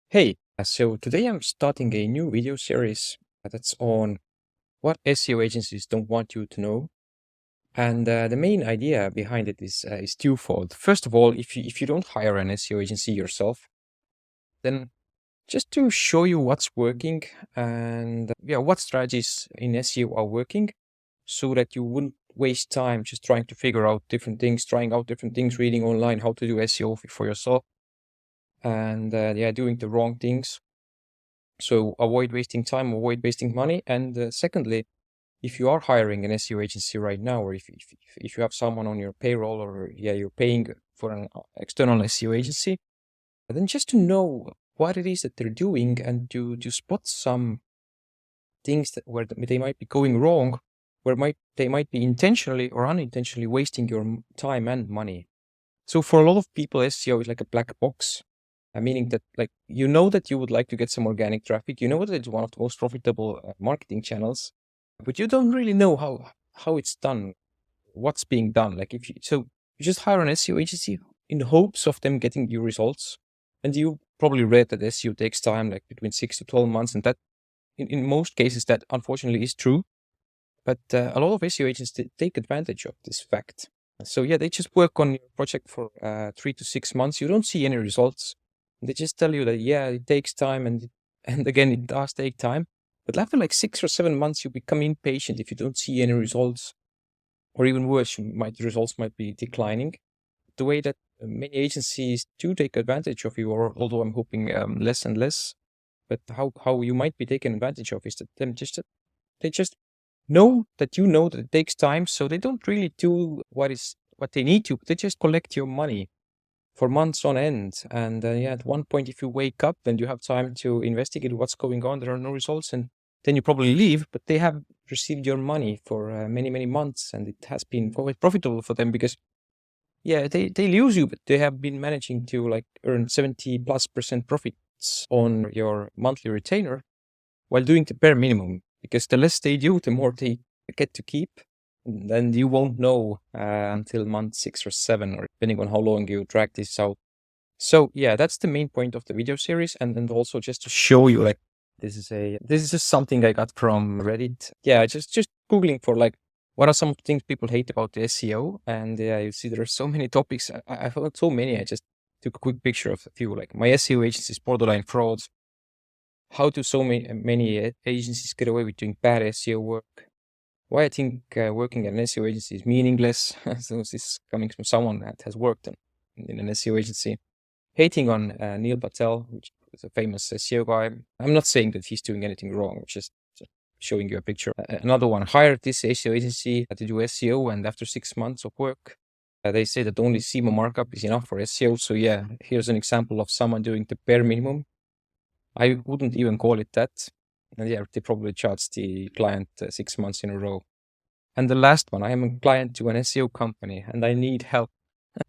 Hey, so today I'm starting a new video series that's on what SEO agencies don't want you to know. And the main idea behind it is twofold. First of all, if you don't hire an SEO agency yourself, then just to show you what's working and what strategies in SEO are working so that you wouldn't waste time just trying to figure out different things, trying out different things, reading online how to do SEO for yourself and doing the wrong things. So avoid wasting time, avoid wasting money. And secondly, if you are hiring an SEO agency right now, or if you have someone on your payroll, or you're paying for an external SEO agency, then just to know what it is that they're doing and to spot some things that where they might be going wrong, they might be intentionally or unintentionally wasting your time and money. So for a lot of people, SEO is like a black box. Meaning that like you know that you would like to get some organic traffic, you know that it's one of the most profitable marketing channels, but you don't really know how it's done, what's being done. Like you just hire an SEO agency in the hopes of them getting you results, and you probably read that SEO takes time, like between 6 to 12 months, and that in most cases that unfortunately is true. But a lot of SEO agents take advantage of this fact. So yeah, they just work on your project for 3 to 6 months. You don't see any results. They just tell you that yeah, it takes time, and again, it does take time. But after like 6 or 7 months, you become impatient if you don't see any results, or even worse, the results might be declining. The way that many agencies do take advantage of you, or although I'm hoping less and less, but how you might be taken advantage of is that they just know that it takes time, so they don't really do what they need to. They just collect your money for months on end. And at one point, if you wake up and you have time to investigate what's going on, there are no results, and then you probably leave. But they have received your money for many months, and it has been quite profitable for them because they lose you, but they have been managing to like earn 70+% profits on your monthly retainer while doing the bare minimum, because the less they do, the more they get to keep. And then you won't know until month 6 or 7, or depending on how long you drag this out. So yeah, that's the main point of the video series, and also just to show you like this is just something I got from Reddit. Yeah, just googling for like what are some things people hate about the SEO, and yeah, you see there are so many topics. I found so many. I just took a quick picture of a few, like my SEO agency is borderline frauds. How do so many agencies get away with doing bad SEO work? Why I think working at an SEO agency is meaningless. So this is coming from someone that has worked in an SEO agency. Hating on Neil Patel, which is a famous SEO guy. I'm not saying that he's doing anything wrong, just showing you a picture. Another one, hired this SEO agency to do SEO, and after 6 months of work, they say that only SEMA markup is enough for SEO. So yeah, here's an example of someone doing the bare minimum. I wouldn't even call it that. And yeah, they probably charged the client 6 months in a row. And the last one, I am a client to an SEO company and I need help.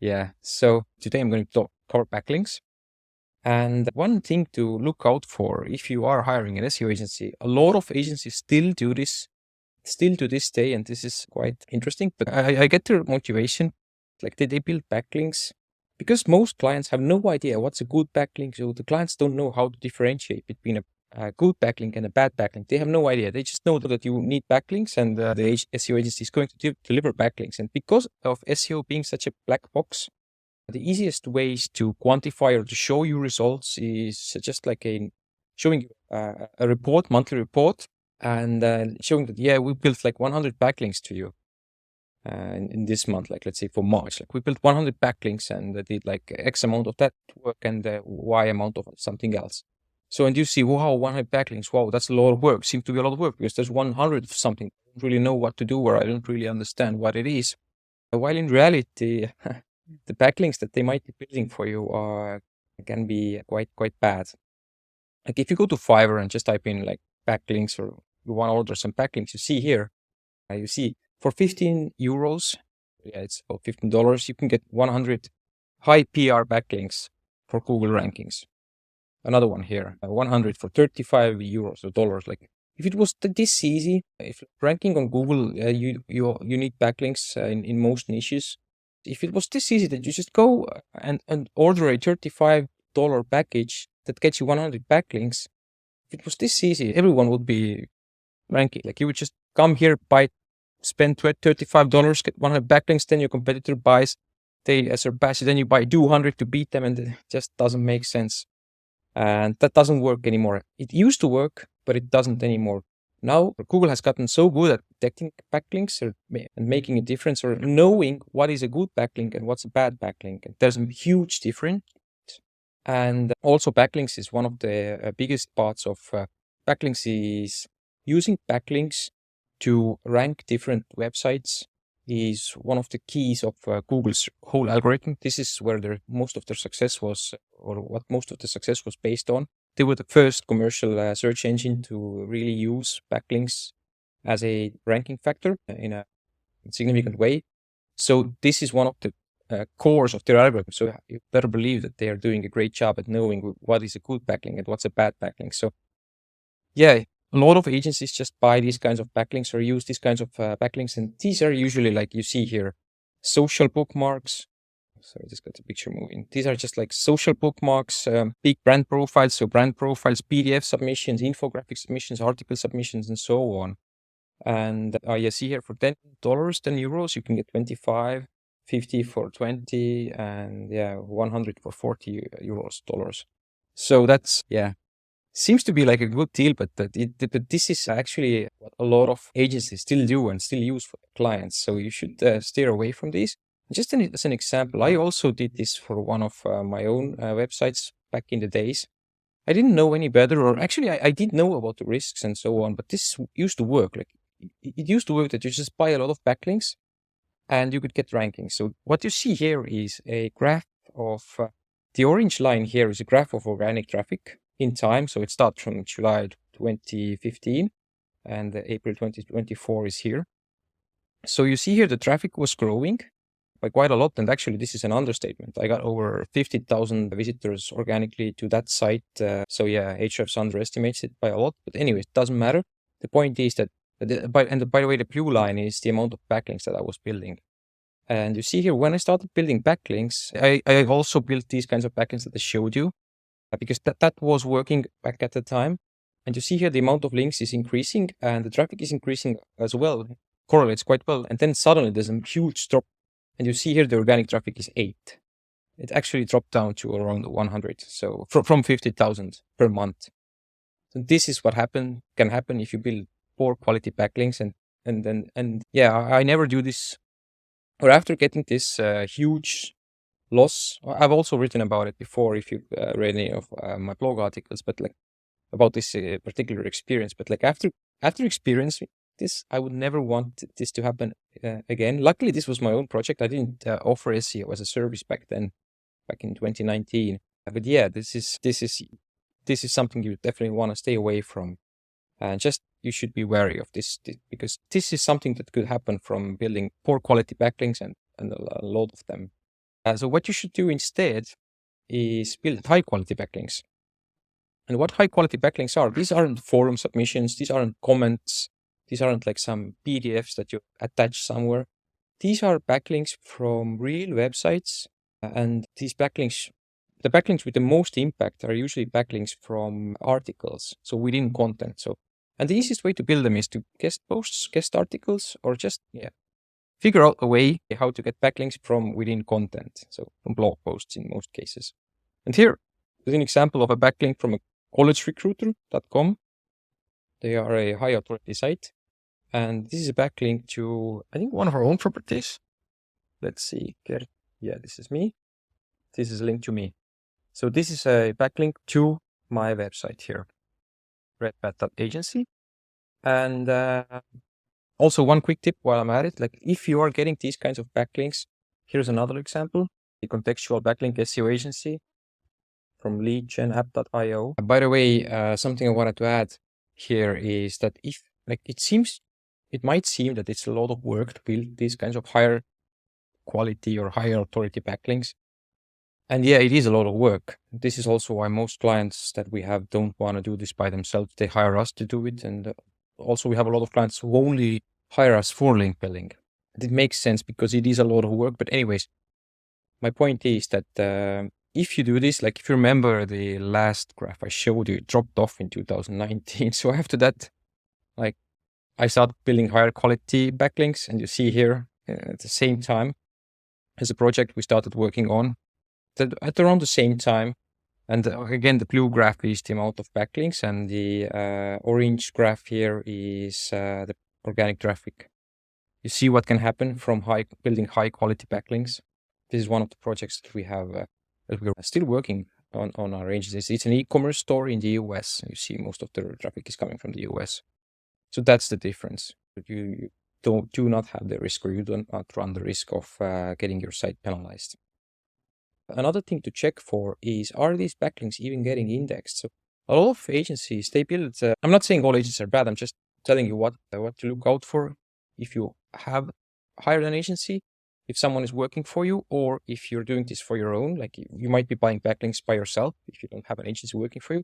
Yeah, so today I'm going to cover backlinks. And one thing to look out for if you are hiring an SEO agency, a lot of agencies still do this, still to this day, and this is quite interesting. But I get their motivation. Like they build backlinks because most clients have no idea what's a good backlink. So the clients don't know how to differentiate between a good backlink and a bad backlink. They have no idea. They just know that you need backlinks, and the SEO agency is going to deliver backlinks. And because of SEO being such a black box, the easiest ways to quantify or to show you results is just like showing you a report, monthly report, and showing that, yeah, we built like 100 backlinks to you in this month, like let's say for March, like we built 100 backlinks and did like X amount of that work and Y amount of something else. So, and you see, wow, 100 backlinks, wow, that's a lot of work. Seems to be a lot of work because there's 100 of something. I don't really know what to do, or I don't really understand what it is. While in reality, the backlinks that they might be building for you can be quite bad. Like if you go to Fiverr and just type in like backlinks, or you want to order some backlinks, you see here, you see for 15 euros, yeah, it's about $15, you can get 100 high PR backlinks for Google rankings. Another one here, 100 for 35 euros or dollars. Like if it was this easy, if ranking on Google, you need backlinks in most niches. If it was this easy that you just go and order a $35 package that gets you 100 backlinks. If it was this easy, everyone would be ranking. Like you would just come here, spend $35, get 100 backlinks, then your competitor buys, they surpass it, then you buy 200 to beat them, and it just doesn't make sense. And that doesn't work anymore. It used to work, but it doesn't anymore. Now, Google has gotten so good at detecting backlinks and making a difference, or knowing what is a good backlink and what's a bad backlink. And there's a huge difference. And also backlinks is one of the biggest parts of backlinks is using backlinks to rank different websites is one of the keys of Google's whole algorithm. This is where most of their success was, or what most of the success was based on. They were the first commercial search engine to really use backlinks as a ranking factor in a significant way. So this is one of the cores of their algorithm. So you better believe that they are doing a great job at knowing what is a good backlink and what's a bad backlink. So yeah, a lot of agencies just buy these kinds of backlinks or use these kinds of backlinks. And these are usually, like you see here, social bookmarks. Sorry, I just got the picture moving. These are just like social bookmarks, big brand profiles. So brand profiles, PDF submissions, infographic submissions, article submissions, and so on. And you see here for $10, €10, you can get 25, 50 for 20, and 100 for 40 dollars. So that's, seems to be like a good deal, but this is actually what a lot of agencies still do and still use for clients. So you should steer away from these. Just as an example, I also did this for one of my own websites back in the days. I didn't know any better, or actually I did know about the risks and so on, but this used to work. Like it used to work that you just buy a lot of backlinks and you could get rankings. So what you see here is a graph of the orange line here is a graph of organic traffic in time. So it starts from July 2015 and April 2024 is here. So you see here the traffic was growing by quite a lot. And actually, this is an understatement. I got over 50,000 visitors organically to that site. So yeah, Ahrefs underestimates it by a lot. But anyways, it doesn't matter. The point is that, by the way, the blue line is the amount of backlinks that I was building. And you see here, when I started building backlinks, I also built these kinds of backlinks that I showed you because that was working back at the time. And you see here, the amount of links is increasing and the traffic is increasing as well. Correlates quite well. And then suddenly there's a huge drop. And you see here, the organic traffic is 8. It actually dropped down to around 100. So from 50,000 per month. So this is what can happen if you build poor quality backlinks. I never do this. Or after getting this huge loss, I've also written about it before if you've read any of my blog articles, but like about this particular experience. But like after experiencing this, I would never want this to happen again. Luckily, this was my own project. I didn't offer SEO as a service back then, back in 2019. But yeah, this is something you definitely want to stay away from. And just you should be wary of this because this is something that could happen from building poor quality backlinks and a lot of them. So what you should do instead is build high quality backlinks. And what high quality backlinks are, these aren't forum submissions, these aren't comments, these aren't like some PDFs that you attach somewhere. These are backlinks from real websites. And these backlinks, the backlinks with the most impact are usually backlinks from articles, so within content. And the easiest way to build them is to guest posts, guest articles, or just figure out a way how to get backlinks from within content, so from blog posts in most cases. And here is an example of a backlink from a collegerecruiter.com. They are a high authority site. And this is a backlink to, I think, one of our own properties. Let's see. Yeah, this is me. This is a link to me. So this is a backlink to my website here, redbat.agency. And also one quick tip while I'm at it, like if you are getting these kinds of backlinks, here's another example, the contextual backlink SEO agency from leadgenapp.io. By the way, something I wanted to add here is that it might seem that it's a lot of work to build these kinds of higher quality or higher authority backlinks. And yeah, it is a lot of work. This is also why most clients that we have don't want to do this by themselves. They hire us to do it. And also we have a lot of clients who only hire us for link building. It makes sense because it is a lot of work. But anyways, my point is that if you do this, like if you remember the last graph I showed you, it dropped off in 2019. So after that, like I started building higher quality backlinks, and you see here at the same time as a project we started working on at around the same time. And again, the blue graph is the amount of backlinks, and the orange graph here is the organic traffic. You see what can happen from building high quality backlinks. This is one of the projects that we have that we're still working on our agencies. It's an e-commerce store in the US. You see most of the traffic is coming from the US. So that's the difference. You do not have the risk, or you do not run the risk of getting your site penalized. Another thing to check for is, are these backlinks even getting indexed? So a lot of agencies, they build, I'm not saying all agencies are bad, I'm just telling you what to look out for if you have hired an agency, if someone is working for you, or if you're doing this for your own, like you might be buying backlinks by yourself if you don't have an agency working for you.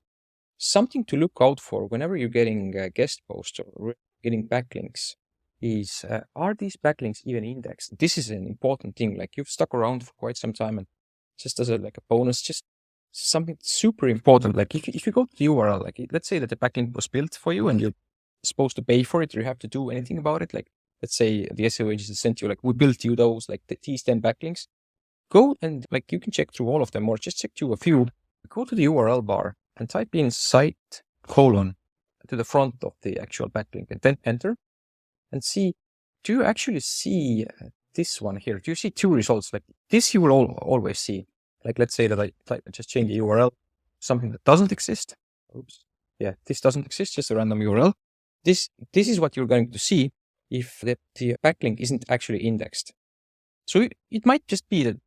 Something to look out for whenever you're getting guest posts or getting backlinks is, are these backlinks even indexed? This is an important thing. Like, you've stuck around for quite some time, and just as a bonus, just something super important. Like if you go to the URL, like let's say that the backlink was built for you and you're supposed to pay for it, or you have to do anything about it. Like, let's say the SEO agency sent you, like, we built you those, like these 10 backlinks. Go and you can check through all of them, or just check through a few. Go to the URL bar and type in site : to the front of the actual backlink, and then enter and see, do you actually see this one here? Do you see two results? Like this you will always see. Like, let's say that I just change the URL, something that doesn't exist. Oops. Yeah, this doesn't exist, just a random URL. This is what you're going to see if the backlink isn't actually indexed. So it might just be that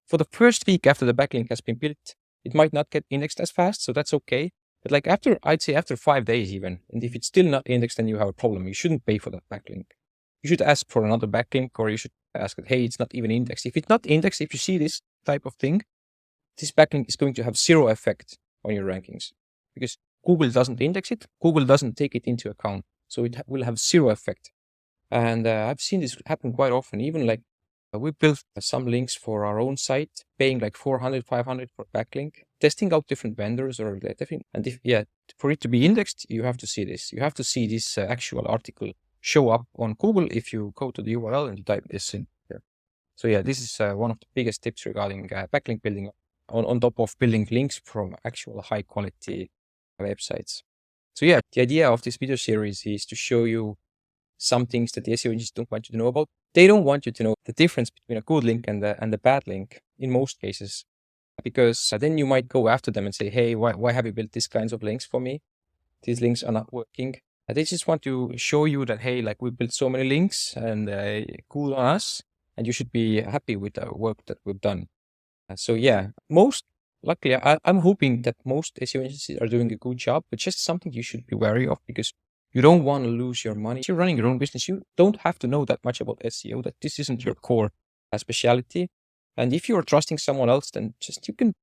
for the first week after the backlink has been built, it might not get indexed as fast, so that's okay. But like I'd say after 5 days even, and if it's still not indexed, then you have a problem. You shouldn't pay for that backlink. You should ask for another backlink, or you should ask that, hey, it's not even indexed. If it's not indexed, if you see this type of thing, this backlink is going to have zero effect on your rankings, because Google doesn't index it. Google doesn't take it into account. So it will have zero effect. And I've seen this happen quite often. Even like we built some links for our own site, paying like 400, 500 for backlink, testing out different vendors or different. And for it to be indexed, you have to see this. You have to see this actual article show up on Google if you go to the URL and you type this in here. So yeah, this is one of the biggest tips regarding backlink building, on top of building links from actual high quality websites. So yeah, the idea of this video series is to show you some things that the SEO agents don't want you to know about. They don't want you to know the difference between a good link and a bad link in most cases, because then you might go after them and say, hey, why have you built these kinds of links for me? These links are not working. They just want to show you that, hey, like, we built so many links and cool on us, and you should be happy with the work that we've done. So yeah, luckily, I'm hoping that most SEO agencies are doing a good job, but just something you should be wary of, because you don't want to lose your money. If you're running your own business, you don't have to know that much about SEO, that this isn't your core specialty. And if you're trusting someone else, then just you can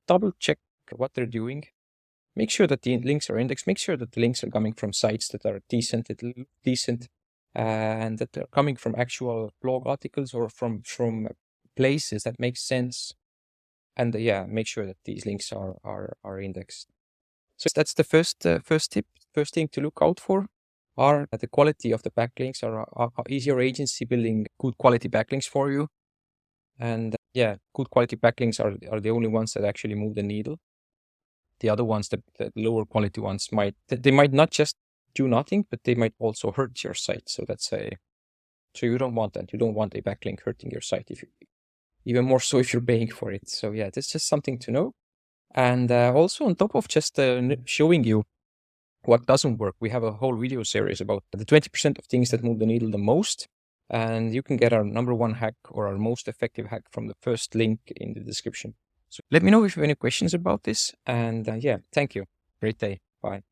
double check what they're doing. Make sure that the links are indexed. Make sure that the links are coming from sites that are decent, and that they're coming from actual blog articles or from places that make sense. And make sure that these links are indexed. So that's the first tip. First thing to look out for are the quality of the backlinks. Is your agency building good quality backlinks for you? And good quality backlinks are the only ones that actually move the needle. The other ones, the lower quality ones, they might not just do nothing, but they might also hurt your site. So so you don't want that. You don't want a backlink hurting your site, even more so if you're paying for it. So yeah, that's just something to know. And also, on top of just showing you what doesn't work, we have a whole video series about the 20% of things that move the needle the most. And you can get our #1 hack, or our most effective hack, from the first link in the description. So let me know if you have any questions about this. And thank you. Great day. Bye.